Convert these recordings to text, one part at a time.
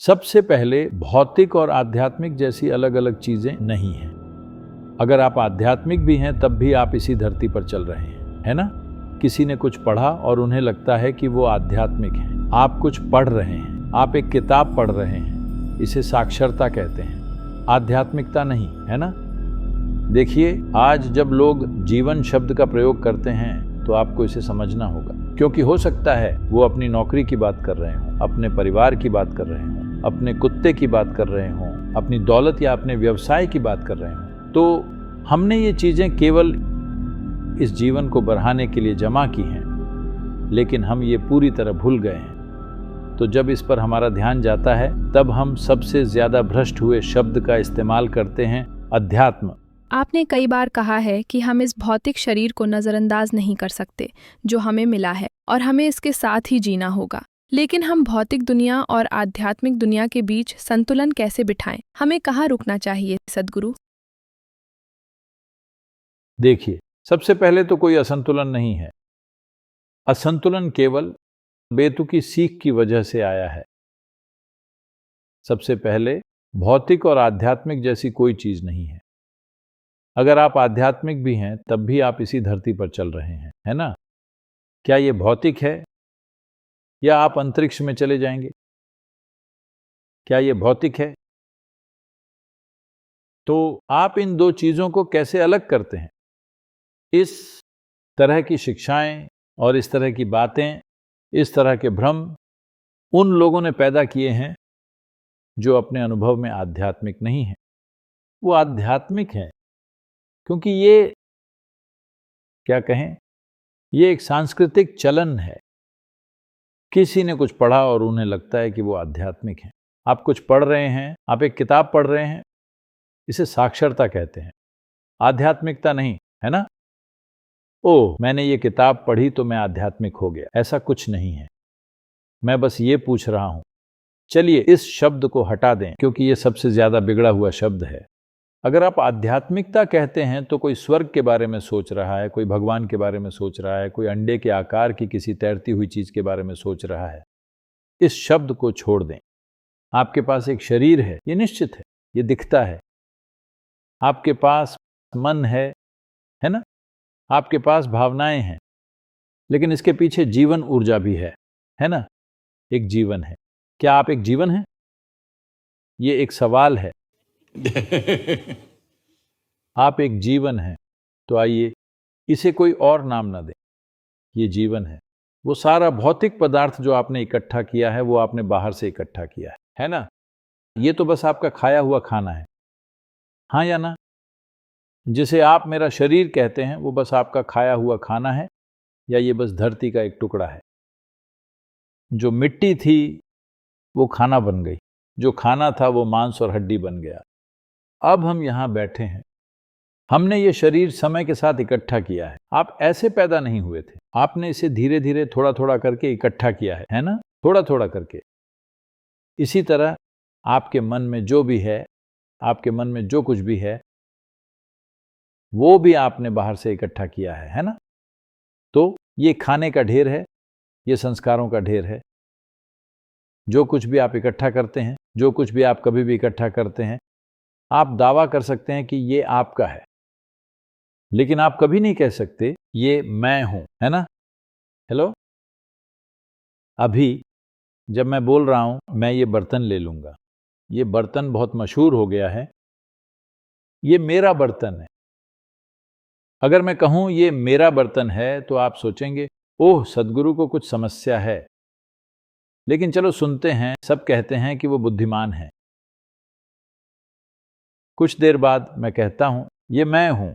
सबसे पहले भौतिक और आध्यात्मिक जैसी अलग अलग चीजें नहीं हैं। अगर आप आध्यात्मिक भी हैं तब भी आप इसी धरती पर चल रहे हैं, है ना? किसी ने कुछ पढ़ा और उन्हें लगता है कि वो आध्यात्मिक है। आप कुछ पढ़ रहे हैं, आप एक किताब पढ़ रहे हैं, इसे साक्षरता कहते हैं, आध्यात्मिकता नहीं, है ना? देखिए, आज जब लोग जीवन शब्द का प्रयोग करते हैं तो आपको इसे समझना होगा, क्योंकि हो सकता है वो अपनी नौकरी की बात कर रहे हों, अपने परिवार की बात कर रहे हों, अपने कुत्ते की बात कर रहे हों, अपनी दौलत या अपने व्यवसाय की बात कर रहे हों। तो हमने ये चीजें केवल इस जीवन को बढ़ाने के लिए जमा की हैं, लेकिन हम ये पूरी तरह भूल गए हैं। तो जब इस पर हमारा ध्यान जाता है तब हम सबसे ज्यादा भ्रष्ट हुए शब्द का इस्तेमाल करते हैं, अध्यात्म। आपने कई बार कहा है कि हम इस भौतिक शरीर को नज़रअंदाज नहीं कर सकते जो हमें मिला है, और हमें इसके साथ ही जीना होगा। लेकिन हम भौतिक दुनिया और आध्यात्मिक दुनिया के बीच संतुलन कैसे बिठाएं? हमें कहाँ रुकना चाहिए सद्गुरु? देखिए, सबसे पहले तो कोई असंतुलन नहीं है। असंतुलन केवल बेतुकी सीख की वजह से आया है। सबसे पहले भौतिक और आध्यात्मिक जैसी कोई चीज नहीं है। अगर आप आध्यात्मिक भी हैं तब भी आप इसी धरती पर चल रहे हैं, है ना? क्या ये भौतिक है या आप अंतरिक्ष में चले जाएंगे? क्या ये भौतिक है? तो आप इन दो चीजों को कैसे अलग करते हैं? इस तरह की शिक्षाएं और इस तरह की बातें, इस तरह के भ्रम उन लोगों ने पैदा किए हैं जो अपने अनुभव में आध्यात्मिक नहीं है। वो आध्यात्मिक है क्योंकि ये, क्या कहें, ये एक सांस्कृतिक चलन है। किसी ने कुछ पढ़ा और उन्हें लगता है कि वो आध्यात्मिक है। आप कुछ पढ़ रहे हैं, आप एक किताब पढ़ रहे हैं, इसे साक्षरता कहते हैं, आध्यात्मिकता नहीं, है ना? ओह, मैंने ये किताब पढ़ी तो मैं आध्यात्मिक हो गया, ऐसा कुछ नहीं है। मैं बस ये पूछ रहा हूं, चलिए इस शब्द को हटा दें क्योंकि ये सबसे ज्यादा बिगड़ा हुआ शब्द है। अगर आप आध्यात्मिकता कहते हैं तो कोई स्वर्ग के बारे में सोच रहा है, कोई भगवान के बारे में सोच रहा है, कोई अंडे के आकार की किसी तैरती हुई चीज के बारे में सोच रहा है। इस शब्द को छोड़ दें। आपके पास एक शरीर है, ये निश्चित है, ये दिखता है। आपके पास मन है ना? आपके पास भावनाएं हैं, लेकिन इसके पीछे जीवन ऊर्जा भी है ना? एक जीवन है। क्या आप एक जीवन हैं? ये एक सवाल है। आप एक जीवन हैं, तो आइए इसे कोई और नाम ना दें। ये जीवन है। वो सारा भौतिक पदार्थ जो आपने इकट्ठा किया है वो आपने बाहर से इकट्ठा किया है ना? ये तो बस आपका खाया हुआ खाना है, हाँ या ना? जिसे आप मेरा शरीर कहते हैं वो बस आपका खाया हुआ खाना है, या ये बस धरती का एक टुकड़ा है? जो मिट्टी थी वो खाना बन गई, जो खाना था वो मांस और हड्डी बन गया। अब हम यहाँ बैठे हैं, हमने ये शरीर समय के साथ इकट्ठा किया है। आप ऐसे पैदा नहीं हुए थे, आपने इसे धीरे धीरे थोड़ा थोड़ा करके इकट्ठा किया है ना? थोड़ा थोड़ा करके। इसी तरह आपके मन में जो भी है, आपके मन में जो कुछ भी है, वो भी आपने बाहर से इकट्ठा किया है ना? तो ये खाने का ढेर है, ये संस्कारों का ढेर है। जो कुछ भी आप इकट्ठा करते हैं, जो कुछ भी आप कभी भी इकट्ठा करते हैं, आप दावा कर सकते हैं कि ये आपका है, लेकिन आप कभी नहीं कह सकते ये मैं हूं, है ना? हेलो? अभी जब मैं बोल रहा हूं मैं ये बर्तन ले लूंगा, ये बर्तन बहुत मशहूर हो गया है, ये मेरा बर्तन है। अगर मैं कहूं ये मेरा बर्तन है तो आप सोचेंगे ओह, सद्गुरु को कुछ समस्या है। लेकिन चलो सुनते हैं, सब कहते हैं कि वो बुद्धिमान है। कुछ देर बाद मैं कहता हूं ये मैं हूं,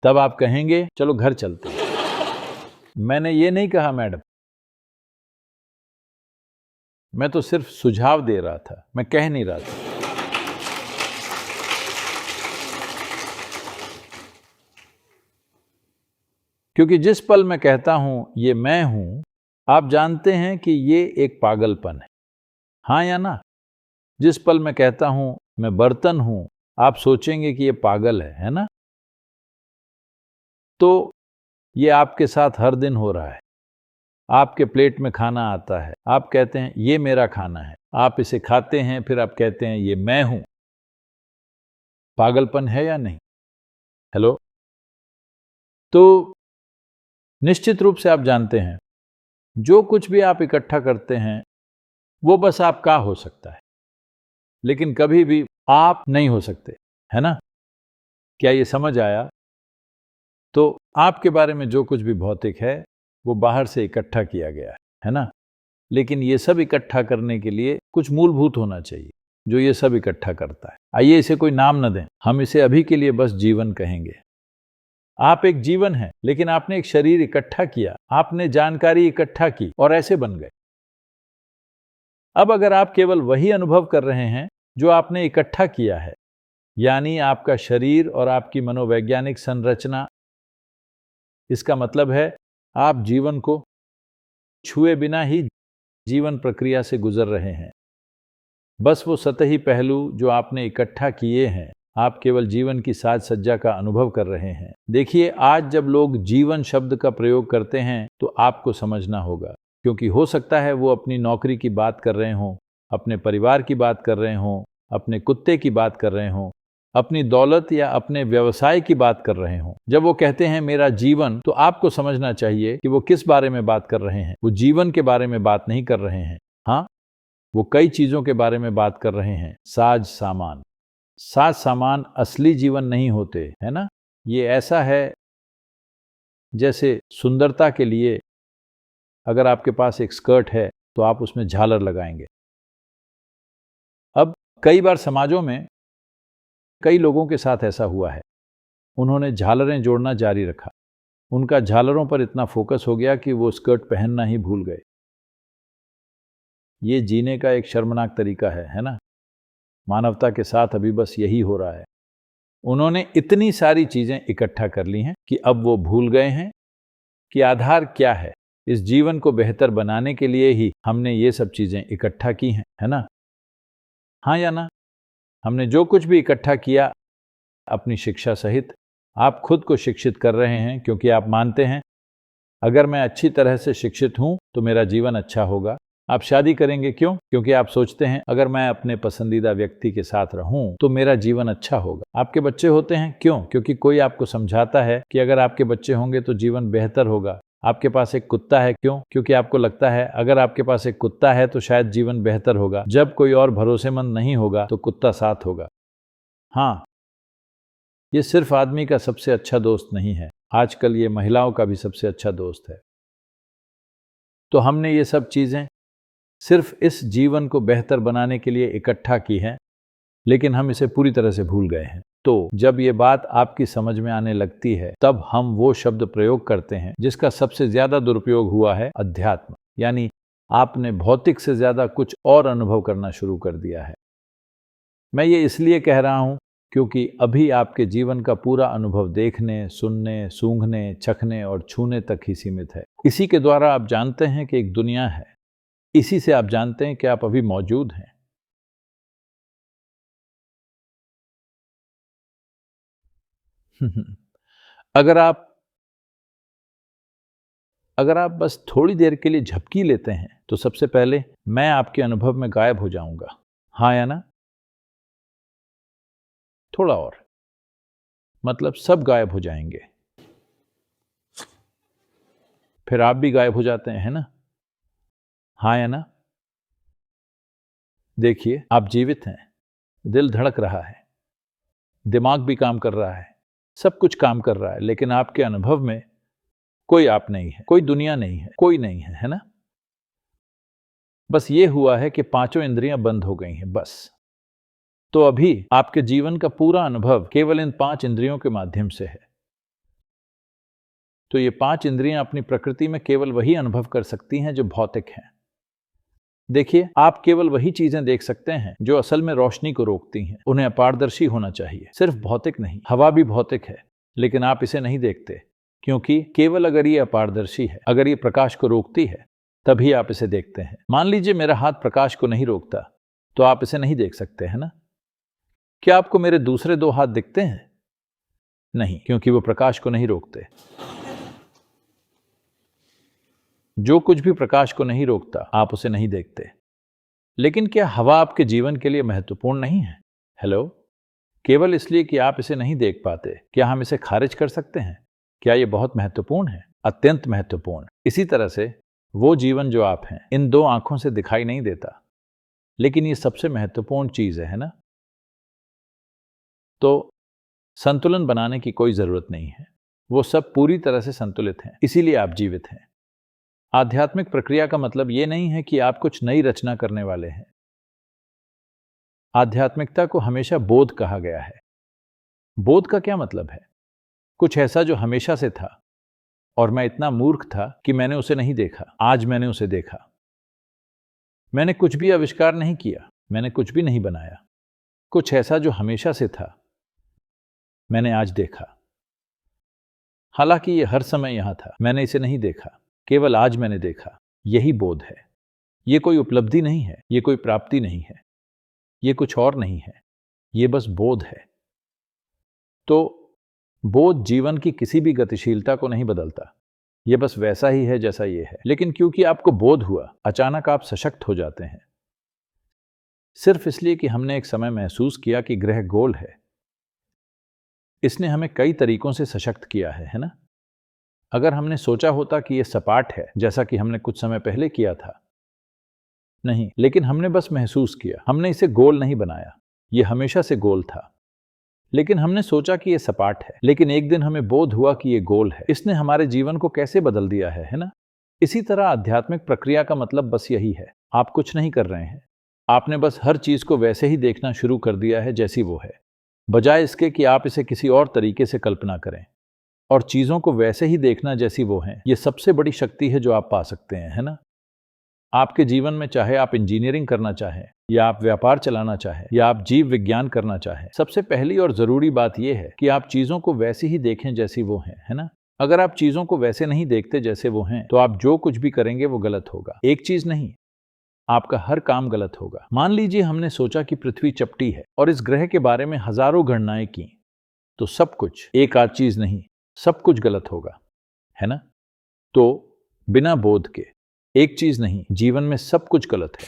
तब आप कहेंगे चलो घर चलते हैं। मैंने ये नहीं कहा मैडम, मैं तो सिर्फ सुझाव दे रहा था, मैं कह नहीं रहा था। क्योंकि जिस पल मैं कहता हूं ये मैं हूं, आप जानते हैं कि ये एक पागलपन है, हाँ या ना? जिस पल मैं कहता हूं मैं बर्तन हूं, आप सोचेंगे कि ये पागल है ना? तो ये आपके साथ हर दिन हो रहा है। आपके प्लेट में खाना आता है, आप कहते हैं ये मेरा खाना है, आप इसे खाते हैं, फिर आप कहते हैं ये मैं हूं। पागलपन है या नहीं? हेलो। तो निश्चित रूप से आप जानते हैं जो कुछ भी आप इकट्ठा करते हैं वो बस आपका हो सकता है, लेकिन कभी भी आप नहीं हो सकते, है ना? क्या ये समझ आया? तो आपके बारे में जो कुछ भी भौतिक है वो बाहर से इकट्ठा किया गया है ना? लेकिन ये सब इकट्ठा करने के लिए कुछ मूलभूत होना चाहिए जो ये सब इकट्ठा करता है। आइए इसे कोई नाम न दें, हम इसे अभी के लिए बस जीवन कहेंगे। आप एक जीवन हैं, लेकिन आपने एक शरीर इकट्ठा किया, आपने जानकारी इकट्ठा की और ऐसे बन गए। अब अगर आप केवल वही अनुभव कर रहे हैं जो आपने इकट्ठा किया है, यानी आपका शरीर और आपकी मनोवैज्ञानिक संरचना, इसका मतलब है आप जीवन को छुए बिना ही जीवन प्रक्रिया से गुजर रहे हैं। बस वो सतही पहलू जो आपने इकट्ठा किए हैं, आप केवल जीवन की साज सज्जा का अनुभव कर रहे हैं। देखिए, आज जब लोग जीवन शब्द का प्रयोग करते हैं तो आपको समझना होगा, क्योंकि हो सकता है वो अपनी नौकरी की बात कर रहे हों, अपने परिवार की बात कर रहे हों, अपने कुत्ते की बात कर रहे हों, अपनी दौलत या अपने व्यवसाय की बात कर रहे हों। जब वो कहते हैं मेरा जीवन, तो आपको समझना चाहिए कि वो किस बारे में बात कर रहे हैं। वो जीवन के बारे में बात नहीं कर रहे हैं। हाँ, वो कई चीजों के बारे में बात कर रहे हैं। साज सामान, साज सामान असली जीवन नहीं होते, है ना? ये ऐसा है जैसे सुंदरता के लिए अगर आपके पास एक स्कर्ट है तो आप उसमें झालर लगाएंगे। अब कई बार समाजों में कई लोगों के साथ ऐसा हुआ है, उन्होंने झालरें जोड़ना जारी रखा। उनका झालरों पर इतना फोकस हो गया कि वो स्कर्ट पहनना ही भूल गए। ये जीने का एक शर्मनाक तरीका है ना? मानवता के साथ अभी बस यही हो रहा है। उन्होंने इतनी सारी चीजें इकट्ठा कर ली हैं कि अब वो भूल गए हैं कि आधार क्या है। इस जीवन को बेहतर बनाने के लिए ही हमने ये सब चीजें इकट्ठा की हैं, है ना? हाँ या ना? हमने जो कुछ भी इकट्ठा किया अपनी शिक्षा सहित, आप खुद को शिक्षित कर रहे हैं, क्योंकि आप मानते हैं अगर मैं अच्छी तरह से शिक्षित हूं तो मेरा जीवन अच्छा होगा। आप शादी करेंगे क्यों? क्योंकि आप सोचते हैं अगर मैं अपने पसंदीदा व्यक्ति के साथ रहूं तो मेरा जीवन अच्छा होगा। आपके बच्चे होते हैं क्यों? क्योंकि कोई आपको समझाता है कि अगर आपके बच्चे होंगे तो जीवन बेहतर होगा। आपके पास एक कुत्ता है क्यों? क्योंकि आपको लगता है अगर आपके पास एक कुत्ता है तो शायद जीवन बेहतर होगा। जब कोई और भरोसेमंद नहीं होगा तो कुत्ता साथ होगा। हाँ, ये सिर्फ आदमी का सबसे अच्छा दोस्त नहीं है, आजकल ये महिलाओं का भी सबसे अच्छा दोस्त है। तो हमने ये सब चीजें सिर्फ इस जीवन को बेहतर बनाने के लिए इकट्ठा की है, लेकिन हम इसे पूरी तरह से भूल गए हैं। तो जब ये बात आपकी समझ में आने लगती है तब हम वो शब्द प्रयोग करते हैं जिसका सबसे ज्यादा दुरुपयोग हुआ है, अध्यात्म। यानी आपने भौतिक से ज्यादा कुछ और अनुभव करना शुरू कर दिया है। मैं ये इसलिए कह रहा हूं क्योंकि अभी आपके जीवन का पूरा अनुभव देखने, सुनने, सूंघने, चखने और छूने तक ही सीमित है। इसी के द्वारा आप जानते हैं कि एक दुनिया है, इसी से आप जानते हैं कि आप अभी मौजूद हैं। अगर आप बस थोड़ी देर के लिए झपकी लेते हैं तो सबसे पहले मैं आपके अनुभव में गायब हो जाऊंगा। हाँ या ना? थोड़ा और, मतलब सब गायब हो जाएंगे, फिर आप भी गायब हो जाते हैं, है ना? हाँ या ना? देखिए, आप जीवित हैं, दिल धड़क रहा है, दिमाग भी काम कर रहा है, सब कुछ काम कर रहा है, लेकिन आपके अनुभव में कोई आप नहीं है, कोई दुनिया नहीं है, कोई नहीं है ना? बस ये हुआ है कि पांचों इंद्रियां बंद हो गई हैं, बस। तो अभी आपके जीवन का पूरा अनुभव केवल इन 5 इंद्रियों के माध्यम से है। तो ये 5 इंद्रियां अपनी प्रकृति में केवल वही अनुभव कर सकती हैं जो भौतिक हैं। देखिए, आप केवल वही चीजें देख सकते हैं जो असल में रोशनी को रोकती हैं। उन्हें अपारदर्शी होना चाहिए, सिर्फ भौतिक नहीं। हवा भी भौतिक है, लेकिन आप इसे नहीं देखते, क्योंकि केवल अगर ये अपारदर्शी है, अगर ये प्रकाश को रोकती है, तभी आप इसे देखते हैं। मान लीजिए मेरा हाथ प्रकाश को नहीं रोकता, तो आप इसे नहीं देख सकते, है ना? क्या आपको मेरे दूसरे 2 हाथ दिखते हैं? नहीं, क्योंकि वो प्रकाश को नहीं रोकते। जो कुछ भी प्रकाश को नहीं रोकता, आप उसे नहीं देखते। लेकिन क्या हवा आपके जीवन के लिए महत्वपूर्ण नहीं है? हेलो, केवल इसलिए कि आप इसे नहीं देख पाते, क्या हम इसे खारिज कर सकते हैं? क्या यह बहुत महत्वपूर्ण है? अत्यंत महत्वपूर्ण। इसी तरह से वो जीवन जो आप हैं, इन दो आंखों से दिखाई नहीं देता, लेकिन ये सबसे महत्वपूर्ण चीज है ना? तो संतुलन बनाने की कोई जरूरत नहीं है, वो सब पूरी तरह से संतुलित हैं, इसीलिए आप जीवित हैं। आध्यात्मिक प्रक्रिया का मतलब ये नहीं है कि आप कुछ नई रचना करने वाले हैं। आध्यात्मिकता को हमेशा बोध कहा गया है। बोध का क्या मतलब है? कुछ ऐसा जो हमेशा से था और मैं इतना मूर्ख था कि मैंने उसे नहीं देखा। आज मैंने उसे देखा। मैंने कुछ भी आविष्कार नहीं किया, मैंने कुछ भी नहीं बनाया। कुछ ऐसा जो हमेशा से था, मैंने आज देखा। हालांकि यह हर समय यहां था, मैंने इसे नहीं देखा, केवल आज मैंने देखा। यही बोध है। यह कोई उपलब्धि नहीं है, यह कोई प्राप्ति नहीं है, यह कुछ और नहीं है, यह बस बोध है। तो बोध जीवन की किसी भी गतिशीलता को नहीं बदलता, यह बस वैसा ही है जैसा यह है। लेकिन क्योंकि आपको बोध हुआ, अचानक आप सशक्त हो जाते हैं, सिर्फ इसलिए कि हमने एक समय महसूस किया कि ग्रह गोल है। इसने हमें कई तरीकों से सशक्त किया है ना? अगर हमने सोचा होता कि यह सपाट है, जैसा कि हमने कुछ समय पहले किया था, नहीं, लेकिन हमने बस महसूस किया। हमने इसे गोल नहीं बनाया, यह हमेशा से गोल था, लेकिन हमने सोचा कि यह सपाट है। लेकिन एक दिन हमें बोध हुआ कि यह गोल है। इसने हमारे जीवन को कैसे बदल दिया है ना? इसी तरह आध्यात्मिक प्रक्रिया का मतलब बस यही है। आप कुछ नहीं कर रहे हैं, आपने बस हर चीज को वैसे ही देखना शुरू कर दिया है जैसी वो है, बजाय इसके कि आप इसे किसी और तरीके से कल्पना करें और चीजों को वैसे ही देखना जैसी वो हैं। यह सबसे बड़ी शक्ति है जो आप पा सकते हैं, है ना? आपके जीवन में, चाहे आप इंजीनियरिंग करना चाहें या आप व्यापार चलाना चाहें या आप जीव विज्ञान करना चाहें, सबसे पहली और जरूरी बात यह है कि आप चीजों को वैसे ही देखें जैसी वो हैं, है ना? अगर आप चीजों को वैसे नहीं देखते जैसे वो हैं, तो आप जो कुछ भी करेंगे वो गलत होगा। एक चीज नहीं, आपका हर काम गलत होगा। मान लीजिए हमने सोचा कि पृथ्वी चपटी है और इस ग्रह के बारे में हजारों गणनाएं की, तो सब कुछ, एक आध चीज नहीं, सब कुछ गलत होगा, है ना? तो बिना बोध के एक चीज नहीं, जीवन में सब कुछ गलत है।